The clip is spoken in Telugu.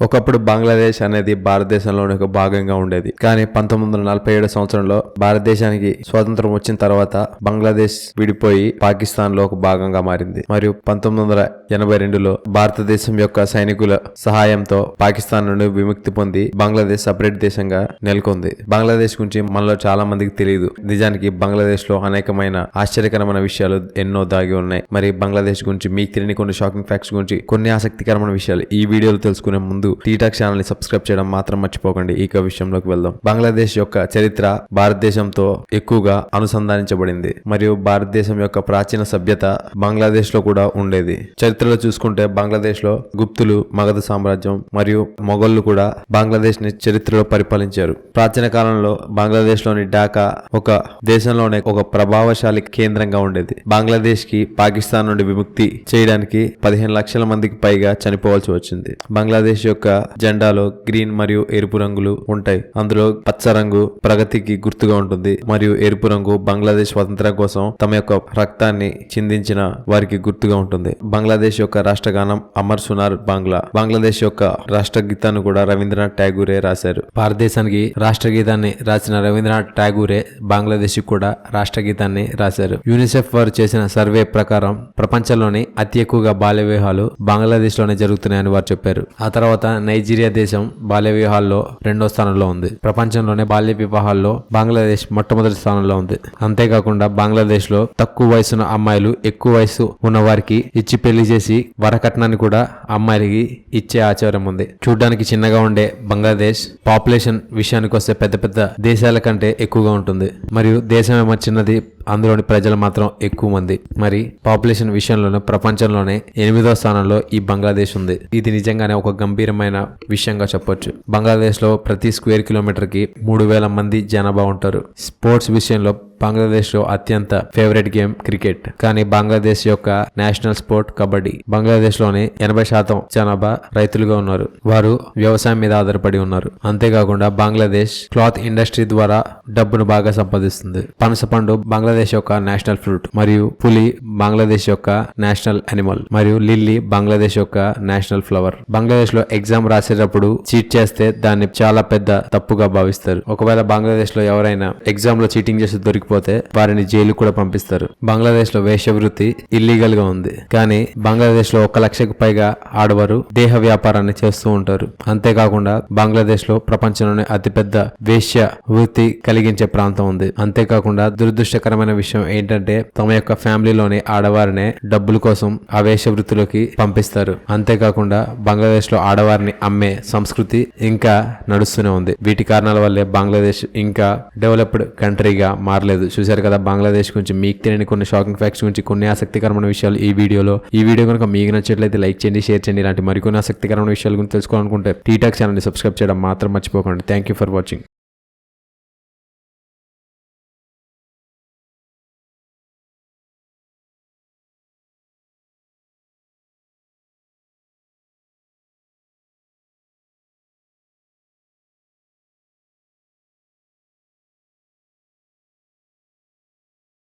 ఒకప్పుడు బంగ్లాదేశ్ అనేది భారతదేశంలోని ఒక భాగంగా ఉండేది. కానీ 1947 సంవత్సరంలో భారతదేశానికి స్వాతంత్రం వచ్చిన తర్వాత బంగ్లాదేశ్ విడిపోయి పాకిస్తాన్ లో ఒక భాగంగా మారింది. మరియు 1982లో భారతదేశం యొక్క సైనికుల సహాయంతో పాకిస్తాన్ నుండి విముక్తి పొంది బంగ్లాదేశ్ సపరేట్ దేశంగా నెలకొంది. బంగ్లాదేశ్ గురించి మనలో చాలా మందికి తెలియదు. నిజానికి బంగ్లాదేశ్ లో అనేకమైన ఆశ్చర్యకరమైన విషయాలు ఎన్నో దాగి ఉన్నాయి. మరి బంగ్లాదేశ్ గురించి మీకు తెలియని కొన్ని షాకింగ్ ఫ్యాక్ట్స్ గురించి కొన్ని ఆసక్తికరమైన విషయాలు ఈ వీడియోలో తెలుసుకునే ముందు టీటాక్ ఛానల్ ని సబ్స్క్రైబ్ చేయడం మాత్రం మర్చిపోకండి. ఈ విషయంలోకి వెళ్దాం. బంగ్లాదేశ్ యొక్క చరిత్ర భారతదేశంతో ఎక్కువగా అనుసంధానించబడింది మరియు భారతదేశం యొక్క ప్రాచీన సభ్యత బంగ్లాదేశ్ లో కూడా ఉండేది. చరిత్రలో చూసుకుంటే బంగ్లాదేశ్ లో గుప్తులు, మగధ సామ్రాజ్యం మరియు మొఘళ్లు కూడా బంగ్లాదేశ్ ని చరిత్రలో పరిపాలించారు. ప్రాచీన కాలంలో బంగ్లాదేశ్ లోని ఢాకా ఒక దేశంలోనే ఒక ప్రభావశాలి కేంద్రంగా ఉండేది. బంగ్లాదేశ్ కి పాకిస్తాన్ నుండి విముక్తి చేయడానికి 15 లక్షల మందికి పైగా చనిపోవాల్సి వచ్చింది. బంగ్లాదేశ్ యొక్క జెండాలో గ్రీన్ మరియు ఎరుపు రంగులు ఉంటాయి. అందులో పచ్చ రంగు ప్రగతికి గుర్తుగా ఉంటుంది మరియు ఎరుపు రంగు బంగ్లాదేశ్ స్వాతంత్ర్యం కోసం తమ యొక్క రక్తాన్ని చిందించిన వారికి గుర్తుగా ఉంటుంది. బంగ్లాదేశ్ యొక్క రాష్ట్రగానం అమర్ సునార్ బాంగ్లా. బంగ్లాదేశ్ యొక్క రాష్ట్ర గీతాన్ని కూడా రవీంద్రనాథ్ ఠాగూరే రాశారు. భారతదేశానికి రాష్ట్ర గీతాన్ని రాసిన రవీంద్రనాథ్ ఠాగూరే బంగ్లాదేశ్ కూడా రాష్ట్ర గీతాన్ని రాశారు. యూనిసెఫ్ వారు చేసిన సర్వే ప్రకారం ప్రపంచంలోని అతి ఎక్కువగా బాల్య వివాహాలు బంగ్లాదేశ్ లోనే జరుగుతున్నాయని వారు చెప్పారు. ఆ తర్వాత నైజీరియా దేశం బాల్య వివాహాల్లో 2వ స్థానంలో ఉంది. ప్రపంచంలోనే బాల్య వివాహాల్లో బంగ్లాదేశ్ మొట్టమొదటి స్థానంలో ఉంది. అంతేకాకుండా బంగ్లాదేశ్ లో తక్కువ వయసున్న అమ్మాయిలు ఎక్కువ వయసు ఉన్న వారికి ఇచ్చి పెళ్లి చేసి వరకట్నాన్ని కూడా అమ్మాయిలకి ఇచ్చే ఆచారం ఉంది. చూడ్డానికి చిన్నగా ఉండే బంగ్లాదేశ్ పాపులేషన్ విషయానికి వస్తే పెద్ద పెద్ద దేశాల కంటే ఎక్కువగా ఉంటుంది. మరియు దేశమేమో చిన్నది, అందులోని ప్రజలు మాత్రం ఎక్కువ మంది. మరి పాపులేషన్ విషయంలోనే ప్రపంచంలోనే 8వ స్థానంలో ఈ బంగ్లాదేశ్ ఉంది. ఇది నిజంగానే ఒక గంభీరమైన విషయంగా చెప్పొచ్చు. బంగ్లాదేశ్ లో ప్రతి స్క్వేర్ కిలోమీటర్ కి 3000 మంది జనాభా ఉంటారు. స్పోర్ట్స్ విషయంలో బంగ్లాదేశ్ లో అత్యంత ఫేవరెట్ గేమ్ క్రికెట్. కానీ బంగ్లాదేశ్ యొక్క నేషనల్ స్పోర్ట్ కబడ్డీ. బంగ్లాదేశ్ లోని 80% జనాభా రైతులుగా ఉన్నారు. వారు వ్యవసాయం మీద ఆధారపడి ఉన్నారు. అంతేకాకుండా బంగ్లాదేశ్ క్లాత్ ఇండస్ట్రీ ద్వారా డబ్బును బాగా సంపాదిస్తుంది. పనస పండు బంగ్లాదేశ్ యొక్క నేషనల్ ఫ్రూట్ మరియు పులి బంగ్లాదేశ్ యొక్క నేషనల్ అనిమల్ మరియు లిల్లీ బంగ్లాదేశ్ యొక్క నేషనల్ ఫ్లవర్. బంగ్లాదేశ్ లో ఎగ్జామ్ రాసేటప్పుడు చీట్ చేస్తే దాన్ని చాలా పెద్ద తప్పుగా భావిస్తారు. ఒకవేళ బంగ్లాదేశ్ లో ఎవరైనా ఎగ్జామ్ లో చీటింగ్ చేసి దొరికిపోతే వారిని జైలు కూడా పంపిస్తారు. బంగ్లాదేశ్ లో వేశ్యవృత్తి ఇల్లీగల్ గా ఉంది. కానీ బంగ్లాదేశ్ లో 1 లక్షకు పైగా ఆడవారు దేహ వ్యాపారాన్ని చేస్తూ ఉంటారు. అంతేకాకుండా బంగ్లాదేశ్ లో ప్రపంచంలోనే అతిపెద్ద వేశ్య వృత్తి కలిగించే ప్రాంతం ఉంది. అంతేకాకుండా దురదృష్టకరమైన విషయం ఏంటంటే తమ యొక్క ఫ్యామిలీలోని ఆడవారినే డబ్బుల కోసం ఆ వేశ్య వృత్తిలోకి పంపిస్తారు. అంతేకాకుండా బంగ్లాదేశ్ లో ఆడవారిని అమ్మే సంస్కృతి ఇంకా నడుస్తూనే ఉంది. వీటి కారణాల వల్లే బంగ్లాదేశ్ ఇంకా డెవలప్డ్ కంట్రీగా మారలేదు. చూశారు కదా బంగ్లాదేశ్ గురించి మీకు తెలియని కొన్ని షాకింగ్ ఫ్యాక్ట్స్ గురించి కొన్ని ఆసక్తికరమైన విషయాలు ఈ వీడియో కనుక మీకు నచ్చినట్లయితే లైక్ చేయండి, షేర్ చేయండి. ఇలాంటి మరికొన్ని ఆసక్తికరమైన విషయాల గురించి తెలుసుకోవాలనుకుంటే టీటాక్ ఛానల్ ని సబ్స్క్రైబ్ చేయడం మాత్రం మర్చిపోకండి. Thank you for watching.